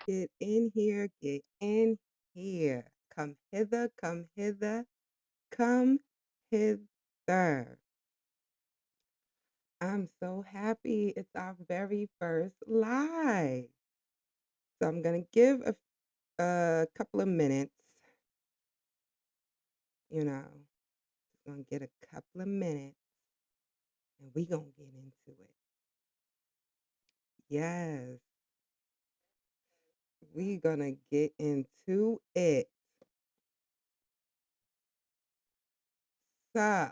Get in here, get in here. Come hither, come hither, come hither. I'm so happy. It's our very first live. So I'm going to give a couple of minutes, you know, going to get a couple of minutes and we going to get into it. Yes, we going to get into it. So,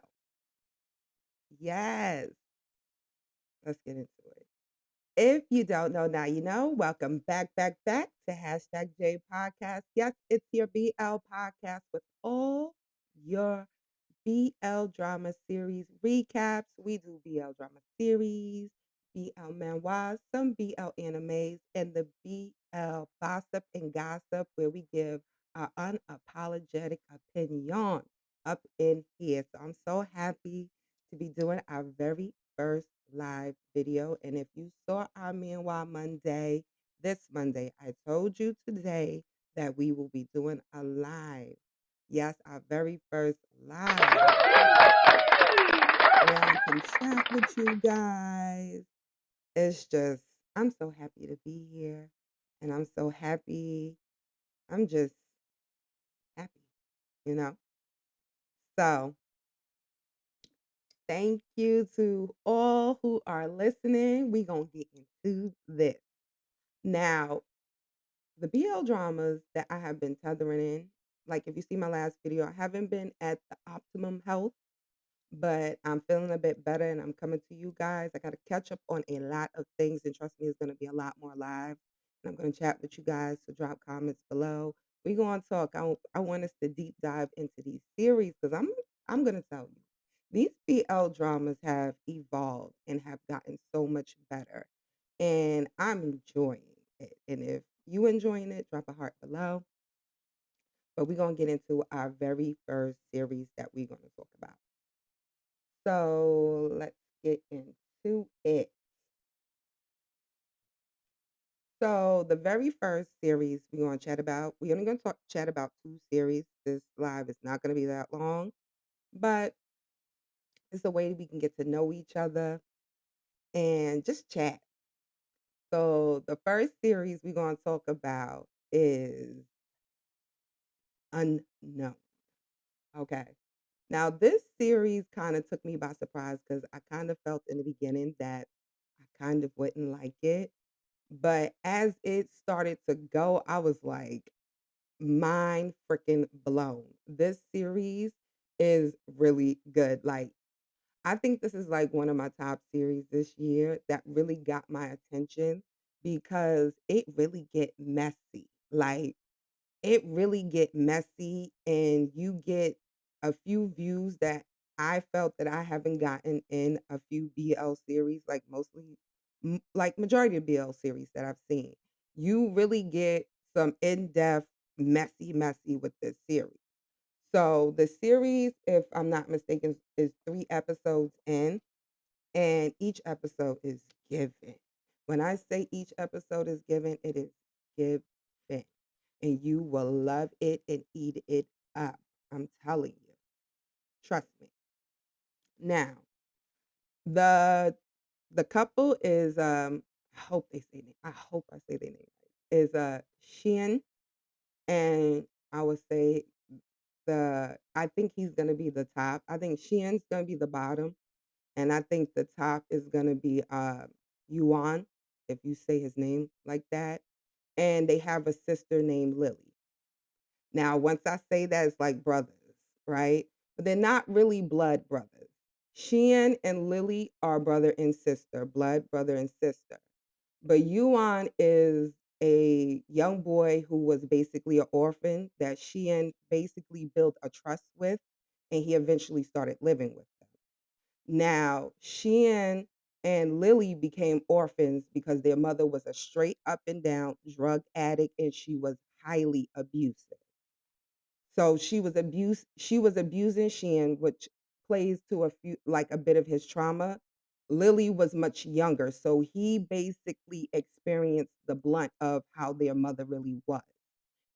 yes, let's get into it. If you don't know, now you know. Welcome back to Hashtag J Podcast. Yes, it's your BL podcast with all your BL drama series recaps. We do BL drama series, BL manhwas, some BL animes, and the BL gossip and gossip where we give our unapologetic opinion up in here. So I'm so happy to be doing our very first live video. And if you saw our Manhwa Monday, this Monday, I told you today that we will be doing a live. Yes, our very first live where I can chat with you guys. It's just, I'm so happy to be here. And I'm so happy. I'm just happy, you know? So, thank you to all who are listening. We're going to get into this. Now, the BL dramas that I have been tethering in, like if you see my last video, I haven't been at the optimum health, but I'm feeling a bit better and I'm coming to you guys. I got to catch up on a lot of things, and trust me, it's going to be a lot more live. And I'm going to chat with you guys, so drop comments below. We're going to talk. I want us to deep dive into these series because I'm going to tell you, these BL dramas have evolved and have gotten so much better, and I'm enjoying it. And if you enjoying it, drop a heart below. But we're going to get into our very first series that we're going to talk about. So let's get into it. So the very first series we're going to chat about, we're only going to chat about 2 series. This live is not going to be that long, but it's a way we can get to know each other and just chat. So the first series we're going to talk about is Unknown. Okay. Now this series kind of took me by surprise because I kind of felt in the beginning that I kind of wouldn't like it. But as it started to go, I was like, mind freaking blown. This series is really good. Like, I think this is like one of my top series this year that really got my attention because it really get messy. Like, it really get messy and you get a few views that I felt that I haven't gotten in a few BL series, like mostly like majority of BL series that I've seen. You really get some in-depth messy with this series. So the series, if I'm not mistaken, is 3 episodes in, and each episode is given. When I say each episode is given, it is given. And you will love it and eat it up. I'm telling you. Trust me. Now, the the couple is I hope I say their name right. Is Shin, and I would say I think he's gonna be the top. I think Shin's gonna be the bottom. And I think the top is gonna be Yuan, if you say his name like that. And they have a sister named Lily. Now, once I say that, it's like brothers, right? But they're not really blood brothers. Sheehan and Lily are brother and sister, blood brother and sister. But Yuan is a young boy who was basically an orphan that Sheehan basically built a trust with, and he eventually started living with them. Now, Sheehan and Lily became orphans because their mother was a straight up and down drug addict and she was highly abusive. So she was abusing Sheehan, which plays to a bit of his trauma. Lily was much younger, so he basically experienced the blunt of how their mother really was.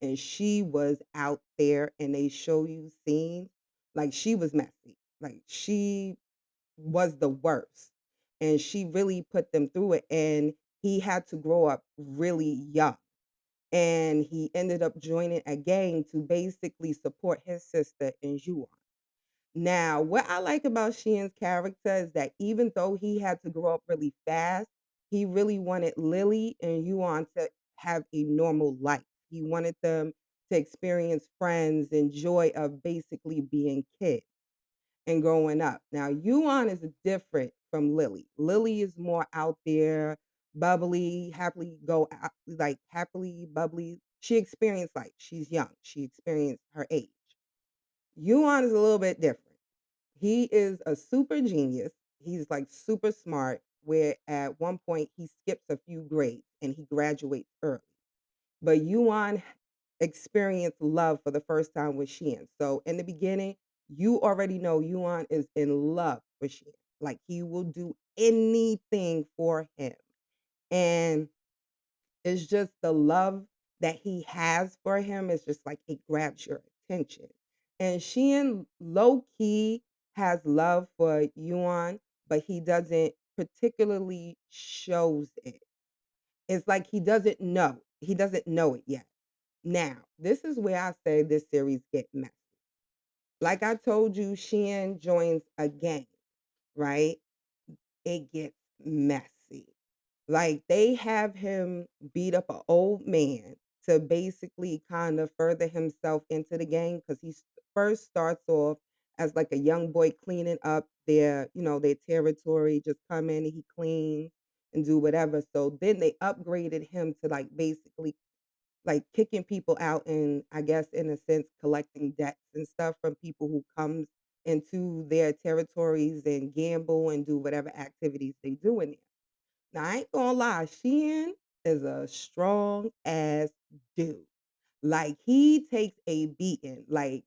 And she was out there, and they show you scenes like she was messy. Like she was the worst. And she really put them through it. And he had to grow up really young. And he ended up joining a gang to basically support his sister in Juon. Now, what I like about Sheehan's character is that even though he had to grow up really fast, he really wanted Lily and Yuan to have a normal life. He wanted them to experience friends and joy of basically being kids and growing up. Now, Yuan is different from Lily. Lily is more out there, bubbly, happily go out, like happily, bubbly. She experienced life. She's young. She experienced her age. Yuan is a little bit different. He is a super genius. He's like super smart, where at one point he skips a few grades and he graduates early. But Yuan experienced love for the first time with Xian. So in the beginning, you already know Yuan is in love with Xian. Like he will do anything for him. And it's just the love that he has for him is just like it grabs your attention. And Sheehan low key has love for Yuan, but he doesn't particularly shows it. It's like he doesn't know. He doesn't know it yet. Now, this is where I say this series get messy. Like I told you, Sheehan joins a gang, right? It gets messy. Like, they have him beat up an old man to basically kind of further himself into the game because first starts off as like a young boy cleaning up their territory, just come in and he clean and do whatever. So then they upgraded him to like basically like kicking people out and I guess in a sense collecting debts and stuff from people who comes into their territories and gamble and do whatever activities they do in there. Now, I ain't gonna lie, Sheehan is a strong ass dude. Like he takes a beating. Like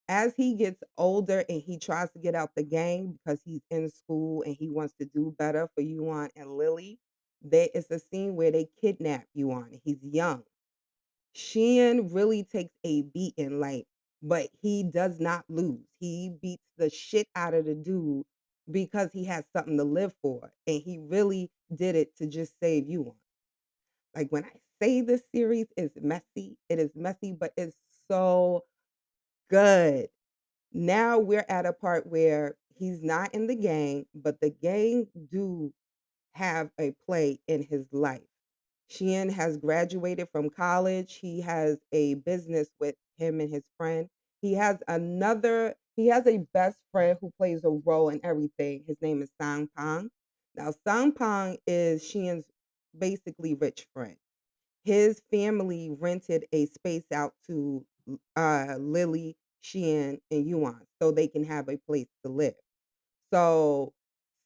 as he gets older and he tries to get out the game because he's in school and he wants to do better for Yuan and Lily, there is a scene where they kidnap Yuan. He's young. Sheehan really takes a beating, like, but he does not lose. He beats the shit out of the dude because he has something to live for. And he really did it to just save you. Like when I say this series is messy, it is messy, but it's so good. Now we're at a part where he's not in the gang, but the gang do have a play in his life. Sheehan has graduated from college. He has a business with him and his friend. He has a best friend who plays a role in everything. His name is Sang Pang. Now, Sang Pang is Sheehan's basically rich friend. His family rented a space out to Lily, Sheehan, and Yuan so they can have a place to live. So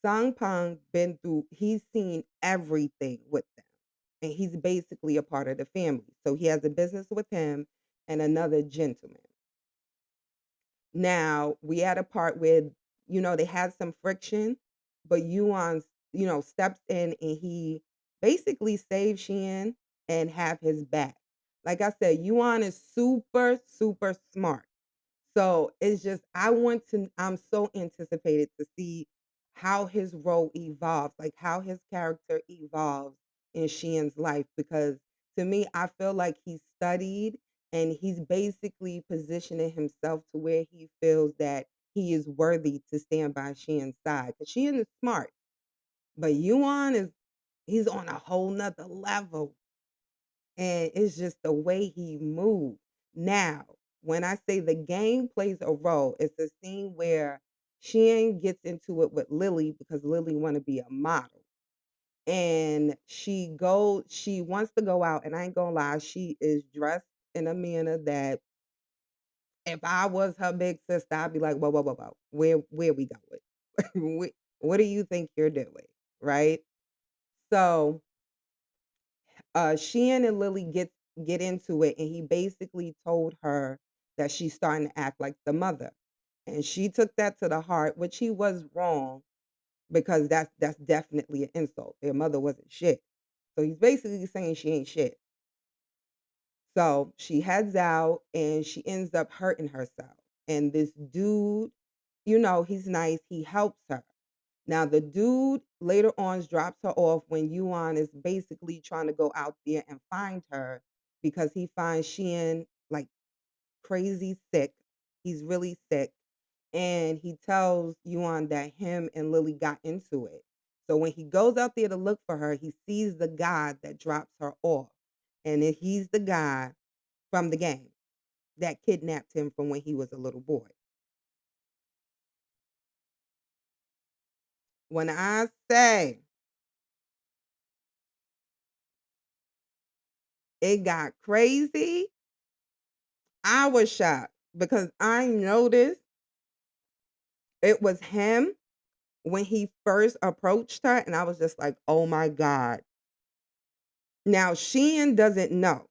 Sangpang he's seen everything with them. And he's basically a part of the family. So he has a business with him and another gentleman. Now we at a part where they had some friction, but Yuan steps in and he basically saves Shin and have his back. Like I said, Yuan is super, super smart. So it's just I'm so anticipated to see how his role evolves, like how his character evolves in Sheehan's life because to me, I feel like he's studied and he's basically positioning himself to where he feels that he is worthy to stand by Sheehan's side. Because Sheehan is smart, but Yuan he's on a whole nother level. And it's just the way he moved. Now, when I say the game plays a role, it's a scene where Shin gets into it with Lily because Lily want to be a model. And she wants to go out, and I ain't gonna lie, she is dressed in a manner that if I was her big sister, I'd be like, whoa, whoa, whoa, whoa, where we going? What do you think you're doing? Right? So Sheehan and Lily get into it, and he basically told her that she's starting to act like the mother, and she took that to the heart, which he was wrong. because that's definitely an insult. Their mother wasn't shit. So he's basically saying she ain't shit. So she heads out and she ends up hurting herself. And this dude, he's nice. He helps her. Now the dude later on drops her off when Yuan is basically trying to go out there and find her because he finds Shein like crazy sick. He's really sick. And he tells Yuan that him and Lily got into it. So when he goes out there to look for her, he sees the guy that drops her off. And he's the guy from the game that kidnapped him from when he was a little boy. When I say it got crazy, I was shocked because I noticed it was him when he first approached her, and I was just like, "Oh my god." Now, Sheehan doesn't know.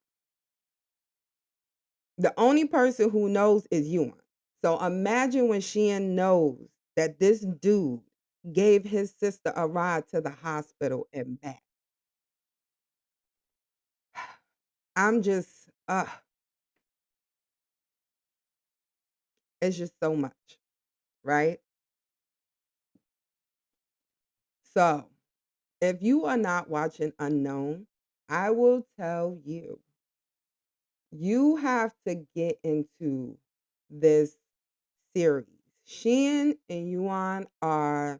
The only person who knows is Yuan. So imagine when Sheehan knows that this dude gave his sister a ride to the hospital and back. I'm just, it's just so much, right? So if you are not watching Unknown, I will tell you, you have to get into this series. Shin and Yuan are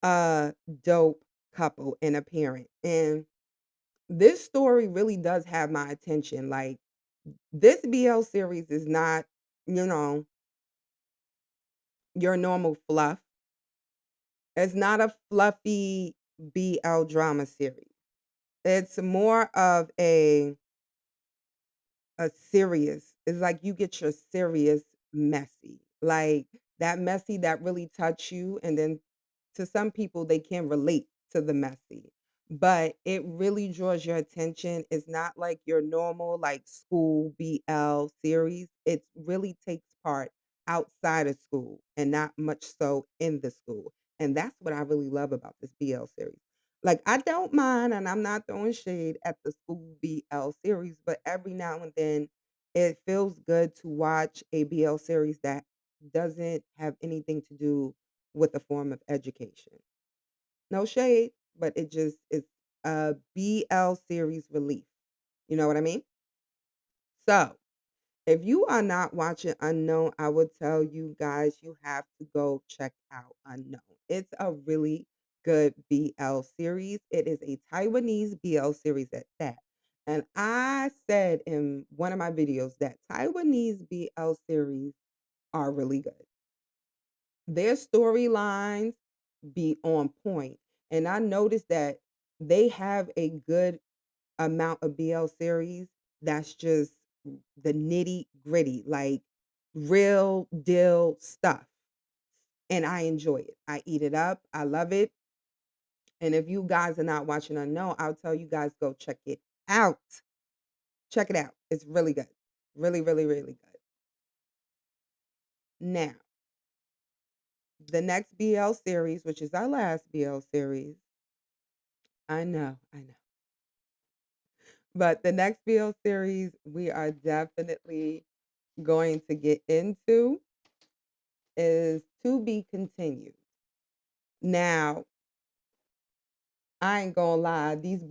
a dope couple and a parent. And this story really does have my attention. Like, this BL series is not, you know, your normal fluff. It's not a fluffy BL drama series. It's more of a serious. It's like you get your serious messy. Like that messy that really touch you, and then to some people they can relate to the messy. But it really draws your attention. It's not like your normal like school BL series. It really takes part outside of school and not much so in the school. And that's what I really love about this BL series. Like, I don't mind, and I'm not throwing shade at the school BL series, but every now and then it feels good to watch a BL series that doesn't have anything to do with a form of education. No shade, but it just is a BL series relief. You know what I mean? So, if you are not watching Unknown, I would tell you guys you have to go check out Unknown. It's a really good BL series. It is a Taiwanese BL series at that. And I said in one of my videos that Taiwanese BL series are really good. Their storylines be on point. And I noticed that they have a good amount of BL series that's just the nitty gritty, like real deal stuff. And I enjoy it. I eat it up. I love it. And if you guys are not watching Unknown, I'll tell you guys go check it out. Check it out. It's really good. Really, really, really good. Now, the next BL series, which is our last BL series, I know. But the next BL series we are definitely going to get into is To Be Continued. Now, I ain't gonna lie, these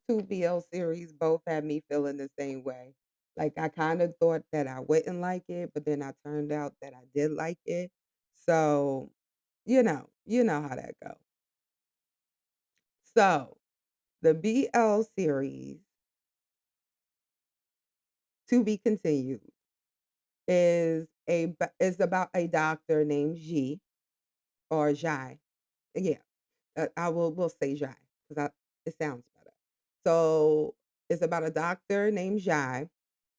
two BL series both had me feeling the same way. Like I kind of thought that I wouldn't like it, but then I turned out that I did like it. So, you know how that goes. So, the BL series To Be Continued is about a doctor named Ji or Jai. Yeah, we'll say Jai because it sounds better. So it's about a doctor named Jai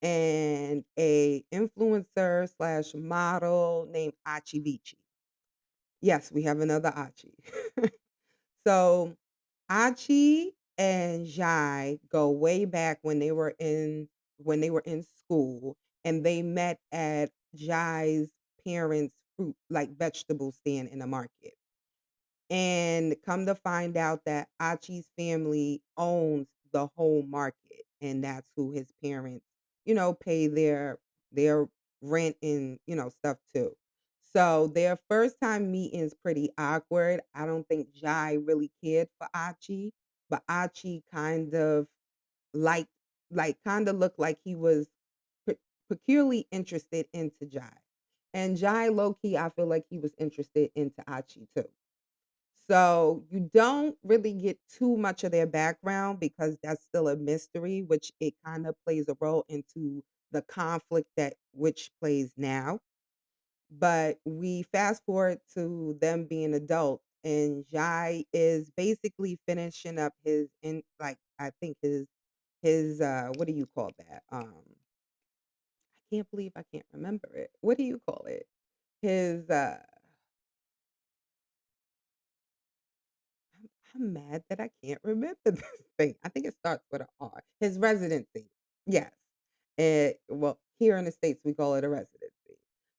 and a influencer slash model named Achi Vici. Yes, we have another Achi. So Achi and Jai go way back when they were in school, and they met at Jai's parents' fruit, like vegetable stand in a market. And come to find out that Achi's family owns the whole market, and that's who his parents, pay their rent and, stuff to. So their first time meeting is pretty awkward. I don't think Jai really cared for Achi, but Achi kind of like kind of looked like he was pe- peculiarly interested into Jai. And Jai low key, I feel like he was interested into Achi too. So you don't really get too much of their background because that's still a mystery, which it kind of plays a role into the conflict that which plays now. But we fast forward to them being adults, and Jai is basically finishing up his in like I think his what do you call that? I can't believe I can't remember it. What do you call it? His I'm mad that I can't remember this thing. I think it starts with a R. His residency. Yes. Well, here in the States, we call it a residency.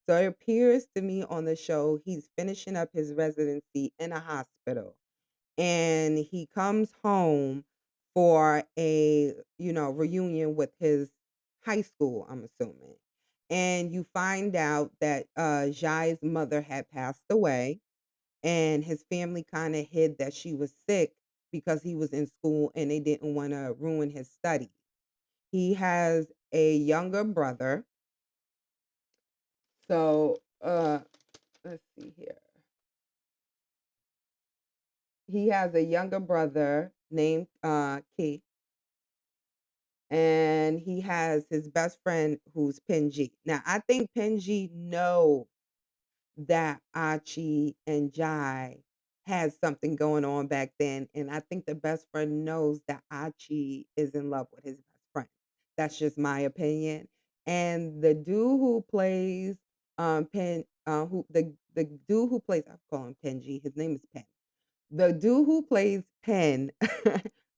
So it appears to me on the show he's finishing up his residency in a hospital, and he comes home for a, reunion with his high school, I'm assuming. And you find out that Jai's mother had passed away, and his family kind of hid that she was sick because he was in school and they didn't want to ruin his studies. He has a younger brother. So, let's see here. He has a younger brother named Key, and he has his best friend who's Penji. Now, I think Penji know that Achi and Jai had something going on back then, and I think the best friend knows that Achi is in love with his best friend. That's just my opinion. And the dude who plays Pen who the dude who plays I call him Penji, his name is Pen. The dude who plays Penn,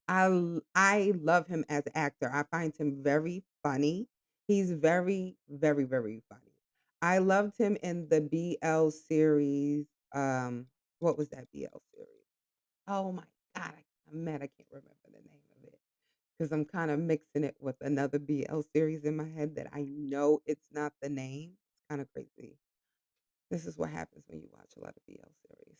I love him as an actor. I find him very funny. He's very, very, very funny. I loved him in the BL series. What was that BL series? Oh my God, I'm mad I can't remember the name of it because I'm kind of mixing it with another BL series in my head that I know it's not the name. It's kind of crazy. This is what happens when you watch a lot of BL series.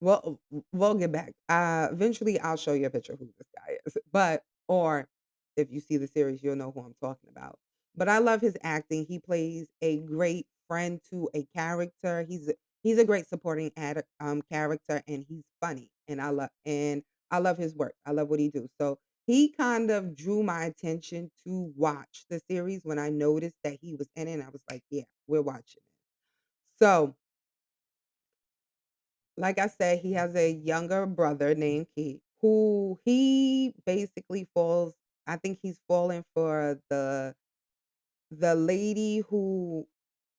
Well, we'll get back. Eventually, I'll show you a picture of who this guy is. But or if you see the series, you'll know who I'm talking about. But I love his acting. He plays a great friend to a character. He's a great supporting character, and he's funny. And I love his work. I love what he do. So he kind of drew my attention to watch the series when I noticed that he was in it. And I was like, yeah, we're watching it. So like I said, he has a younger brother named Keith, who he basically falls. I think he's falling for the lady who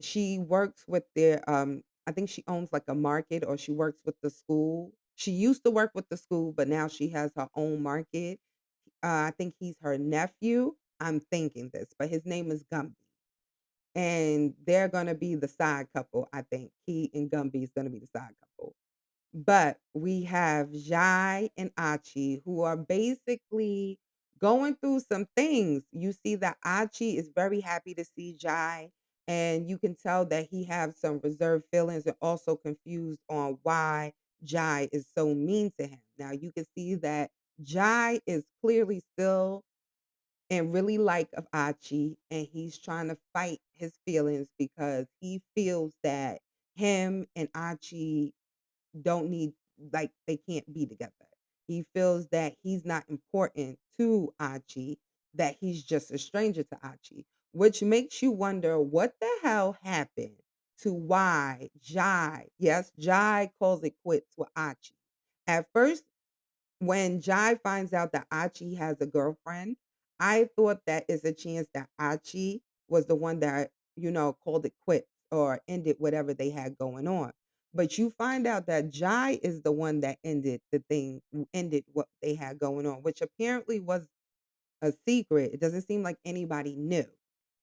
she works with their I think she owns like a market or she works with the school. She used to work with the school, but now she has her own market. I think he's her nephew. I'm thinking this, but his name is Gumby. And they're gonna be the side couple, I think. He and Gumby is gonna be the side couple. But we have Jai and Achi who are basically going through some things. You see that Achi is very happy to see Jai, and you can tell that he has some reserved feelings and also confused on why Jai is so mean to him. Now you can see that Jai is clearly still and really like of Achi, and he's trying to fight his feelings because he feels that him and Achi don't need like they can't be together. He feels that he's not important to Achi, that he's just a stranger to Achi, which makes you wonder what the hell happened to why Jai, yes, Jai calls it quits with Achi. At first, when Jai finds out that Achi has a girlfriend, I thought that is a chance that Achi was the one that, called it quits or ended whatever they had going on. But you find out that Jai is the one that ended the thing, ended what they had going on, which apparently was a secret. It doesn't seem like anybody knew.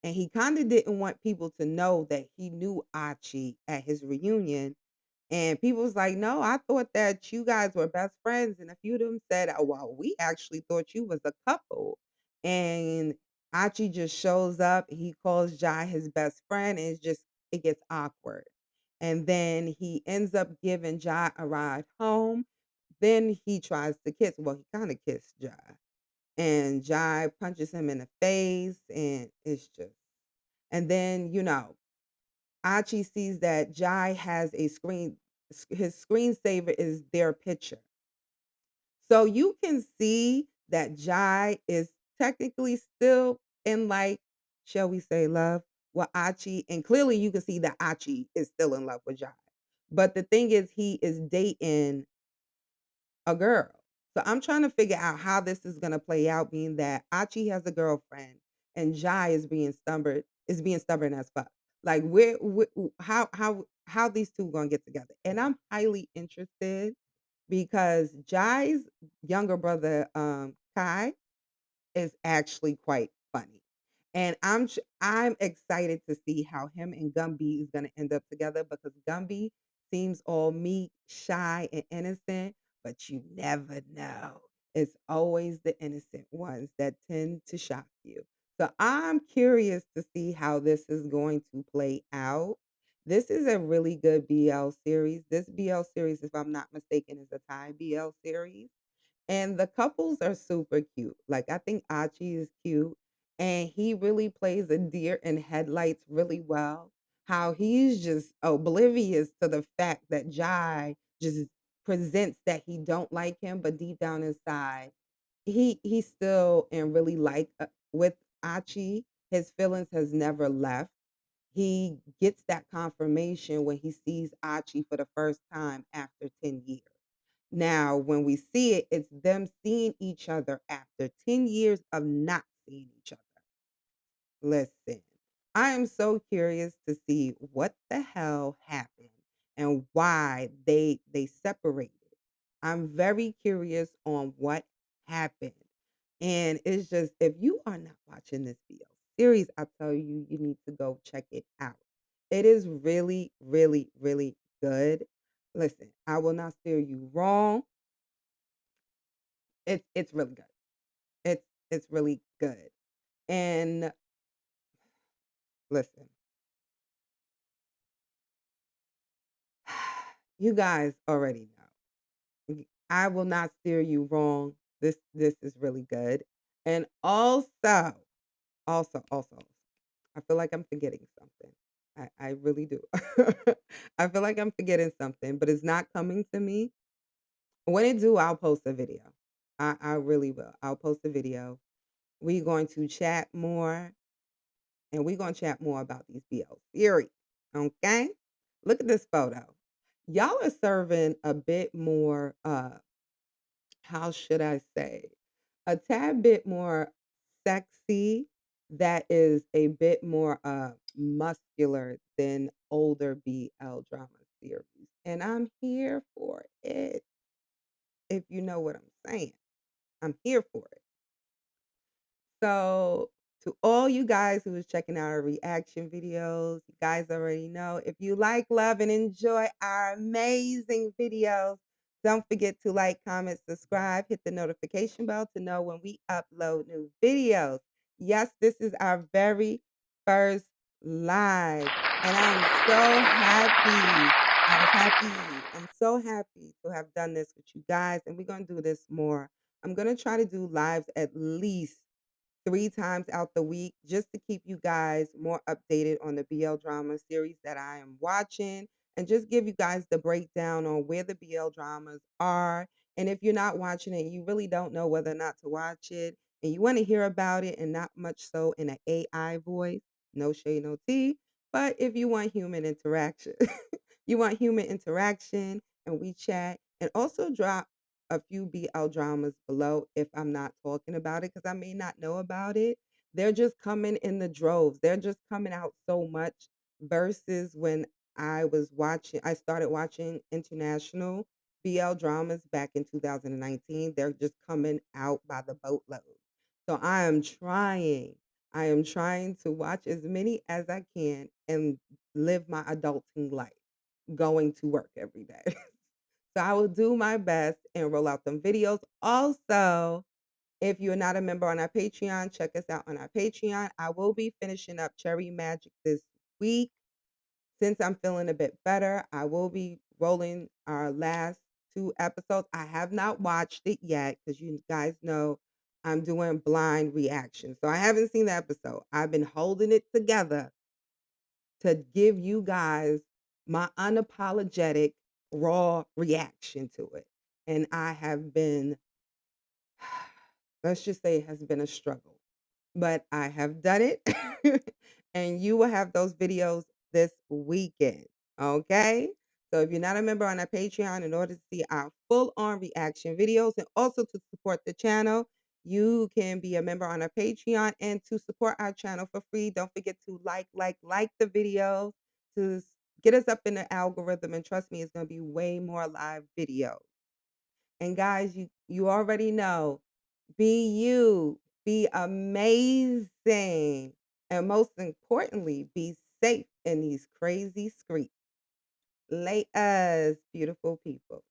and he kind of didn't want people to know that he knew Achi at his reunion. And people was like, "No, I thought that you guys were best friends." And a few of them said, "Oh, well, we actually thought you was a couple." And Achi just shows up. He calls Jai his best friend, and it gets awkward. And then he ends up giving Jai a ride home. Then he tries to kiss. Well, he kind of kissed Jai, and Jai punches him in the face, and it's just. And then Achi sees that Jai has a his screensaver is their picture. So you can see that Jai is technically still in, like, shall we say, love with Achi. And clearly you can see that Achi is still in love with Jai. But the thing is, he is dating a girl. So I'm trying to figure out how this is gonna play out, being that Achi has a girlfriend and Jai is being stubborn as fuck. Like, how these two gonna get together? And I'm highly interested because Jai's younger brother, Kai, is actually quite funny. And I'm excited to see how him and Gumby is gonna end up together, because Gumby seems all meek, shy, and innocent, but you never know. It's always the innocent ones that tend to shock you. So I'm curious to see how this is going to play out. This is a really good BL series. This BL series, if I'm not mistaken, is a Thai BL series. And the couples are super cute. Like, I think Achi is cute, and he really plays a deer in headlights really well. How he's just oblivious to the fact that Jai just presents that he don't like him, but deep down inside, he still and really like with Achi. His feelings has never left. He gets that confirmation when he sees Achi for the first time after 10 years. Now, when we see it, it's them seeing each other after 10 years of not seeing each other. Listen, I am so curious to see what the hell happened and why they separated. I'm very curious on what happened. And it's just, if you are not watching this video series, I tell you, you need to go check it out. It is really, really, really good. Listen, I will not steer you wrong. It's really good. It's really good. And listen, you guys already know. I will not steer you wrong. This is really good. And also, I feel like I'm forgetting something. I really do. I feel like I'm forgetting something, but it's not coming to me. When it do, I'll post a video. I really will. I'll post a video. We're going to chat more, and we're gonna chat more about these BL series. Okay? Look at this photo. Y'all are serving a bit more, how should I say, a tad bit more sexy, that is a bit more muscular than older BL drama series. And I'm here for it, if you know what I'm saying. I'm here for it. So, to all you guys who is checking out our reaction videos, you guys already know, if you like, love, and enjoy our amazing videos, don't forget to like, comment, subscribe, hit the notification bell to know when we upload new videos. Yes, this is our very first live, and I'm so happy. I was happy. I'm so happy to have done this with you guys, and we're going to do this more. I'm going to try to do lives at least 3 times out the week, just to keep you guys more updated on the BL drama series that I am watching, and just give you guys the breakdown on where the BL dramas are. And if you're not watching it, you really don't know whether or not to watch it, and you want to hear about it and not much so in an AI voice, no shade, no tea. But if you want human interaction, you want human interaction, and we chat, and also drop a few BL dramas below if I'm not talking about it, because I may not know about it. They're just coming in the droves. They're just coming out so much, versus when I started watching international BL dramas back in 2019. They're just coming out by the boatload. So I am trying. I am trying to watch as many as I can and live my adulting life, going to work every day. So I will do my best and roll out them videos. Also, if you're not a member on our Patreon, check us out on our Patreon. I will be finishing up Cherry Magic this week. Since I'm feeling a bit better, I will be rolling our last 2 episodes. I have not watched it yet because you guys know I'm doing blind reactions. So I haven't seen the episode. I've been holding it together to give you guys my unapologetic, raw reaction to it. And I have been, let's just say it has been a struggle, but I have done it. And you will have those videos this weekend. Okay. So if you're not a member on our Patreon, in order to see our full on reaction videos and also to support the channel, you can be a member on our Patreon. And to support our channel for free, don't forget to like the video to get us up in the algorithm. And trust me, it's going to be way more live videos. And guys, you already know, be you, be amazing, and most importantly, be safe in these crazy streets. Lay us, beautiful people.